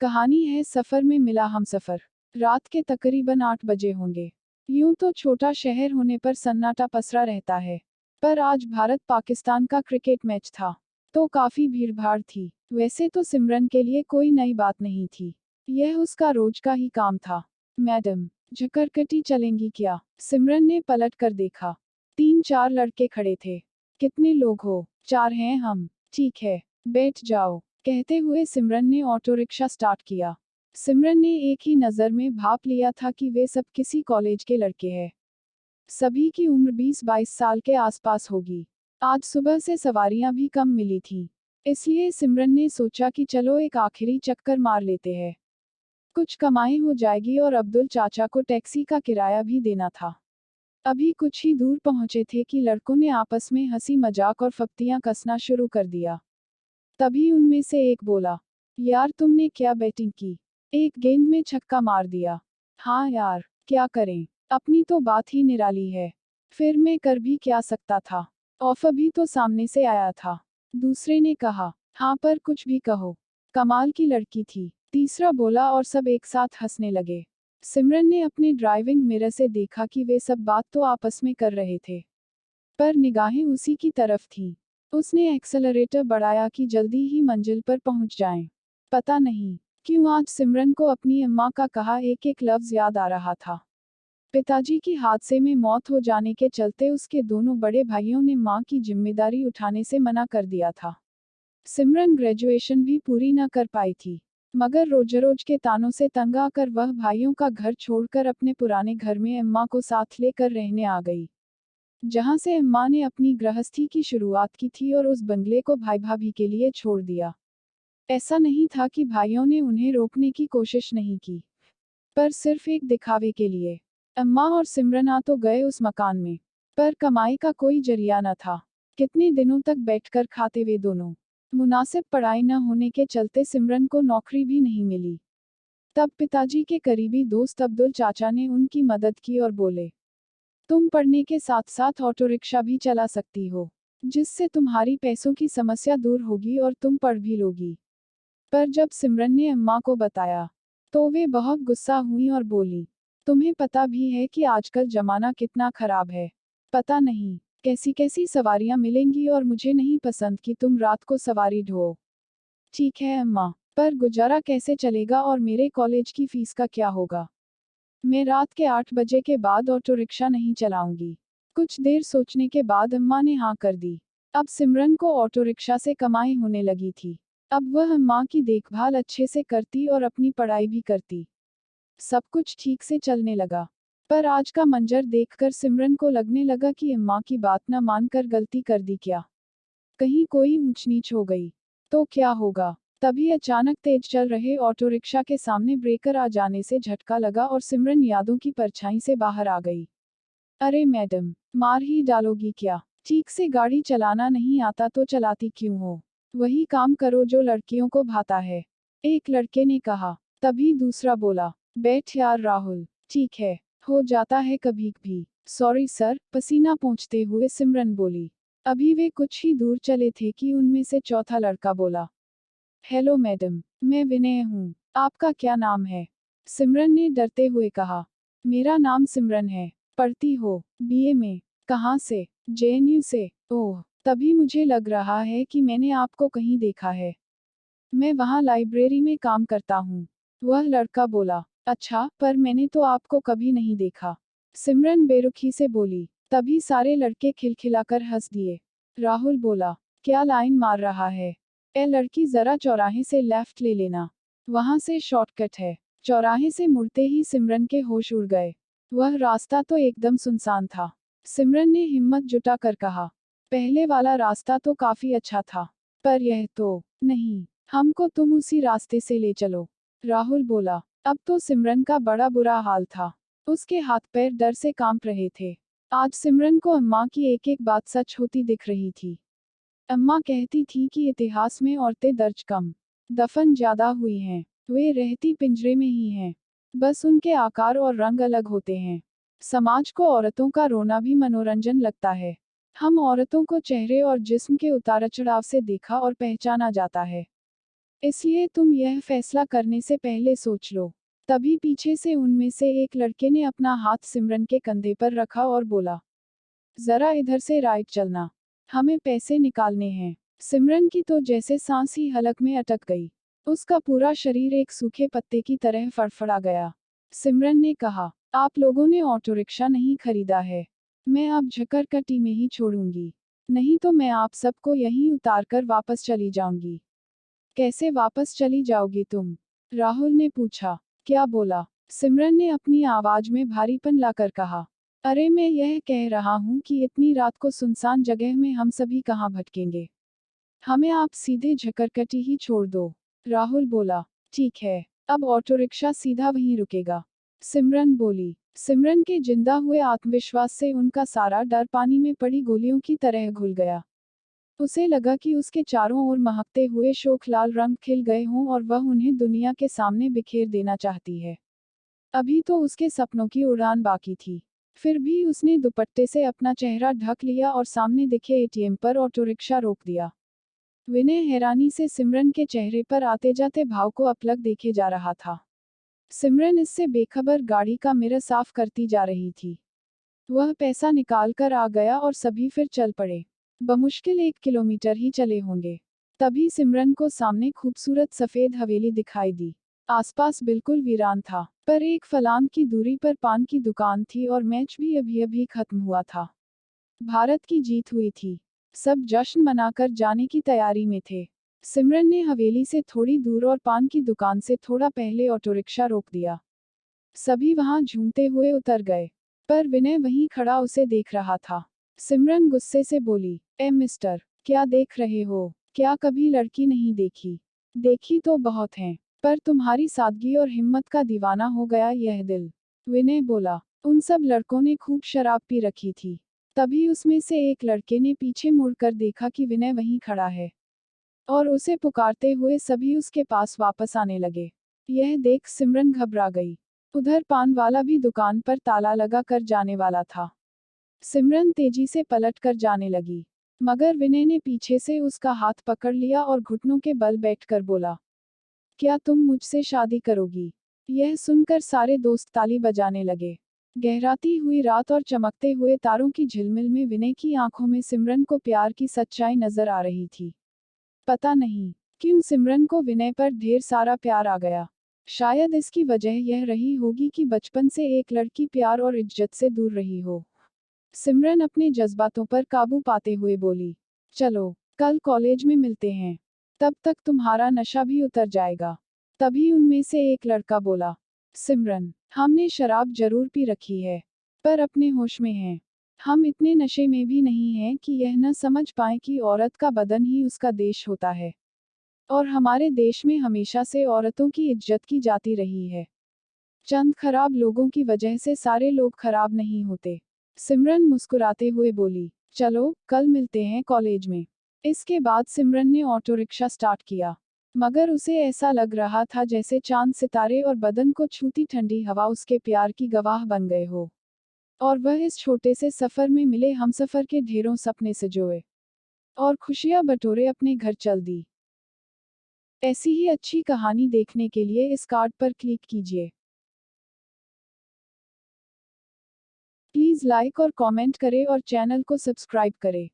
कहानी है सफर में मिला हमसफर। रात के तकरीबन 8 बजे होंगे। यूं तो छोटा शहर होने पर सन्नाटा पसरा रहता है, पर आज भारत पाकिस्तान का क्रिकेट मैच था, तो काफी भीड़भाड़ थी। वैसे तो सिमरन के लिए कोई नई बात नहीं थी, यह उसका रोज का ही काम था। मैडम, झकरकटी चलेंगी क्या? सिमरन ने पलट कर देखा। 3-4 लड़के खड़े थे। कितने लोग हो? 4 हैं हम। ठीक है, बैठ जाओ, कहते हुए सिमरन ने ऑटो रिक्शा स्टार्ट किया। सिमरन ने एक ही नज़र में भाप लिया था कि वे सब किसी कॉलेज के लड़के हैं। सभी की उम्र 20-22 साल के आसपास होगी। आज सुबह से सवारियां भी कम मिली थीं, इसलिए सिमरन ने सोचा कि चलो एक आखिरी चक्कर मार लेते हैं। कुछ कमाई हो जाएगी और अब्दुल चाचा को टैक्सी का किराया भी देना था। अभी कुछ ही दूर पहुंचे थे कि लड़कों ने आपस में हंसी मजाक और फप्तियां कसना शुरू कर दिया। तभी उनमें से एक बोला, यार तुमने क्या बैटिंग की? एक गेंद में छक्का मार दिया। हाँ यार, क्या करें, अपनी तो बात ही निराली है। फिर मैं कर भी क्या सकता था, ऑफर भी तो सामने से आया था। दूसरे ने कहा, हाँ पर कुछ भी कहो, कमाल की लड़की थी। तीसरा बोला और सब एक साथ हंसने लगे। सिमरन ने अपने ड्राइविंग मिरर से देखा कि वे सब बात तो आपस में कर रहे थे, पर निगाहें उसी की तरफ थीं। उसने एक्सेलरेटर बढ़ाया कि जल्दी ही मंजिल पर पहुंच जाएं। पता नहीं क्यों आज सिमरन को अपनी अम्मा का कहा एक एक लफ्ज याद आ रहा था। पिताजी की हादसे में मौत हो जाने के चलते उसके दोनों बड़े भाइयों ने मां की जिम्मेदारी उठाने से मना कर दिया था। सिमरन ग्रेजुएशन भी पूरी न कर पाई थी, मगर रोज के तानों से तंग आकर वह भाइयों का घर छोड़कर अपने पुराने घर में अम्मा को साथ लेकर रहने आ गई, जहां से अम्मा ने अपनी गृहस्थी की शुरुआत की थी और उस बंगले को भाई भाभी के लिए छोड़ दिया। ऐसा नहीं था कि भाइयों ने उन्हें रोकने की कोशिश नहीं की, पर सिर्फ एक दिखावे के लिए। अम्मा और सिमरन आ तो गए उस मकान में, पर कमाई का कोई जरिया न था। कितने दिनों तक बैठकर खाते वे दोनों। मुनासिब पढ़ाई न होने के चलते सिमरन को नौकरी भी नहीं मिली। तब पिताजी के करीबी दोस्त अब्दुल चाचा ने उनकी मदद की और बोले, तुम पढ़ने के साथ साथ ऑटो रिक्शा भी चला सकती हो, जिससे तुम्हारी पैसों की समस्या दूर होगी और तुम पढ़ भी लोगी। पर जब सिमरन ने अम्मा को बताया, तो वे बहुत गुस्सा हुई और बोली, तुम्हें पता भी है कि आजकल जमाना कितना खराब है। पता नहीं कैसी कैसी सवारियां मिलेंगी और मुझे नहीं पसंद कि तुम रात को सवारी ढो। ठीक है अम्मा, पर गुजारा कैसे चलेगा और मेरे कॉलेज की फीस का क्या होगा? मैं रात के 8 बजे के बाद ऑटो रिक्शा नहीं चलाऊंगी। कुछ देर सोचने के बाद अम्मा ने हाँ कर दी। अब सिमरन को ऑटो रिक्शा से कमाई होने लगी थी। अब वह अम्मा की देखभाल अच्छे से करती और अपनी पढ़ाई भी करती। सब कुछ ठीक से चलने लगा। पर आज का मंजर देखकर सिमरन को लगने लगा कि अम्मा की बात न मानकर गलती कर दी क्या? कहीं कोई ऊंच नीच हो गई तो क्या होगा? तभी अचानक तेज चल रहे ऑटो रिक्शा के सामने ब्रेकर आ जाने से झटका लगा और सिमरन यादों की परछाई से बाहर आ गई। अरे मैडम, मार ही डालोगी क्या? ठीक से गाड़ी चलाना नहीं आता तो चलाती क्यों हो? वही काम करो जो लड़कियों को भाता है, एक लड़के ने कहा। तभी दूसरा बोला, बैठ यार राहुल, ठीक है, हो जाता है कभी भी। सॉरी सर, पसीना पोंछते हुए सिमरन बोली। अभी वे कुछ ही दूर चले थे कि उनमें से चौथा लड़का बोला, हेलो मैडम, मैं विनय हूँ, आपका क्या नाम है? सिमरन ने डरते हुए कहा, मेरा नाम सिमरन है। पढ़ती हो? बीए में। कहाँ से? जेएनयू से। ओह, तभी मुझे लग रहा है कि मैंने आपको कहीं देखा है। मैं वहाँ लाइब्रेरी में काम करता हूँ। वह लड़का बोला, अच्छा, पर मैंने तो आपको कभी नहीं देखा। सिमरन बेरुखी से बोली। तभी सारे लड़के खिलखिलाकर हंस दिए। राहुल बोला, क्या लाइन मार रहा है? ए लड़की, जरा चौराहे से लेफ्ट ले लेना, वहां से शॉर्टकट है। चौराहे से मुड़ते ही सिमरन के होश उड़ गए। वह रास्ता तो एकदम सुनसान था। सिमरन ने हिम्मत जुटाकर कहा, पहले वाला रास्ता तो काफी अच्छा था, पर यह तो नहीं, हमको तुम उसी रास्ते से ले चलो। राहुल बोला। अब तो सिमरन का बड़ा बुरा हाल था। उसके हाथ पैर डर से कांप रहे थे। आज सिमरन को अम्मा की एक एक बात सच होती दिख रही थी। अम्मा कहती थी कि इतिहास में औरतें दर्ज कम, दफन ज्यादा हुई हैं। वे रहती पिंजरे में ही हैं, बस उनके आकार और रंग अलग होते हैं। समाज को औरतों का रोना भी मनोरंजन लगता है। हम औरतों को चेहरे और जिस्म के उतार चढ़ाव से देखा और पहचाना जाता है। इसलिए तुम यह फैसला करने से पहले सोच लो। तभी पीछे से उनमें से एक लड़के ने अपना हाथ सिमरन के कंधे पर रखा और बोला, जरा इधर से राइट चलना, हमें पैसे निकालने हैं। सिमरन की तो जैसे सांस ही हलक में अटक गई। उसका पूरा शरीर एक सूखे पत्ते की तरह फड़फड़ा गया। सिमरन ने कहा, आप लोगों ने ऑटो रिक्शा नहीं खरीदा है। मैं अब झकरकटी में ही छोड़ूंगी, नहीं तो मैं आप सबको यहीं उतार कर वापस चली जाऊंगी। कैसे वापस चली जाओगी तुम? राहुल ने पूछा। क्या बोला? सिमरन ने अपनी आवाज में भारीपन लाकर कहा, अरे मैं यह कह रहा हूं कि इतनी रात को सुनसान जगह में हम सभी कहाँ भटकेंगे। हमें आप सीधे झकरकटी ही छोड़ दो। राहुल बोला, ठीक है, अब ऑटो रिक्शा सीधा वहीं रुकेगा। सिमरन बोली। सिमरन के जिंदा हुए आत्मविश्वास से उनका सारा डर पानी में पड़ी गोलियों की तरह घुल गया। उसे लगा कि उसके चारों ओर महकते हुए शोख लाल रंग खिल गए हों और वह उन्हें दुनिया के सामने बिखेर देना चाहती है। अभी तो उसके सपनों की उड़ान बाकी थी। फिर भी उसने दुपट्टे से अपना चेहरा ढक लिया और सामने दिखे एटीएम पर ऑटो रिक्शा रोक दिया। विनय हैरानी से सिमरन के चेहरे पर आते जाते भाव को अपलक देखे जा रहा था। सिमरन इससे बेखबर गाड़ी का मिरर साफ करती जा रही थी। वह पैसा निकाल कर आ गया और सभी फिर चल पड़े। बमुश्किल 1 किलोमीटर ही चले होंगे, तभी सिमरन को सामने खूबसूरत सफेद हवेली दिखाई दी। आसपास बिल्कुल वीरान था, पर एक फलांग की दूरी पर पान की दुकान थी और मैच भी अभी अभी खत्म हुआ था। भारत की जीत हुई थी। सब जश्न मनाकर जाने की तैयारी में थे। सिमरन ने हवेली से थोड़ी दूर और पान की दुकान से थोड़ा पहले ऑटो रिक्शा रोक दिया। सभी वहां झूमते हुए उतर गए, पर विनय वहीं खड़ा उसे देख रहा था। सिमरन गुस्से से बोली, ए मिस्टर, क्या देख रहे हो? क्या कभी लड़की नहीं देखी? देखी तो बहुत हैं, पर तुम्हारी सादगी और हिम्मत का दीवाना हो गया यह दिल। विनय बोला। उन सब लड़कों ने खूब शराब पी रखी थी। तभी उसमें से एक लड़के ने पीछे मुड़कर देखा कि विनय वहीं खड़ा है, और उसे पुकारते हुए सभी उसके पास वापस आने लगे। यह देख सिमरन घबरा गई। उधर पान वाला भी दुकान पर ताला लगा कर जाने वाला था। सिमरन तेजी से पलट कर जाने लगी, मगर विनय ने पीछे से उसका हाथ पकड़ लिया और घुटनों के बल बैठकर बोला, क्या तुम मुझसे शादी करोगी? यह सुनकर सारे दोस्त ताली बजाने लगे। गहराती हुई रात और चमकते हुए तारों की झिलमिल में विनय की आंखों में सिमरन को प्यार की सच्चाई नजर आ रही थी। पता नहीं क्यों सिमरन को विनय पर ढेर सारा प्यार आ गया। शायद इसकी वजह यह रही होगी कि बचपन से एक लड़की प्यार और इज्जत से दूर रही हो। सिमरन अपने जज्बातों पर काबू पाते हुए बोली, चलो, कल कॉलेज में मिलते हैं। तब तक तुम्हारा नशा भी उतर जाएगा। तभी उनमें से एक लड़का बोला, सिमरन, हमने शराब जरूर पी रखी है, पर अपने होश में हैं। हम इतने नशे में भी नहीं हैं कि यह न समझ पाए कि औरत का बदन ही उसका देश होता है, और हमारे देश में हमेशा से औरतों की इज्जत की जाती रही है। चंद खराब लोगों की वजह से सारे लोग खराब नहीं होते। सिमरन मुस्कुराते हुए बोली, चलो, कल मिलते हैं कॉलेज में। इसके बाद सिमरन ने ऑटो रिक्शा स्टार्ट किया, मगर उसे ऐसा लग रहा था जैसे चांद सितारे और बदन को छूती ठंडी हवा उसके प्यार की गवाह बन गए हो, और वह इस छोटे से सफर में मिले हमसफर के ढेरों सपने सजोए और खुशियां बटोरे अपने घर चल दी। ऐसी ही अच्छी कहानी देखने के लिए इस कार्ड पर क्लिक कीजिए। प्लीज़ लाइक और कमेंट करें और चैनल को सब्सक्राइब करें।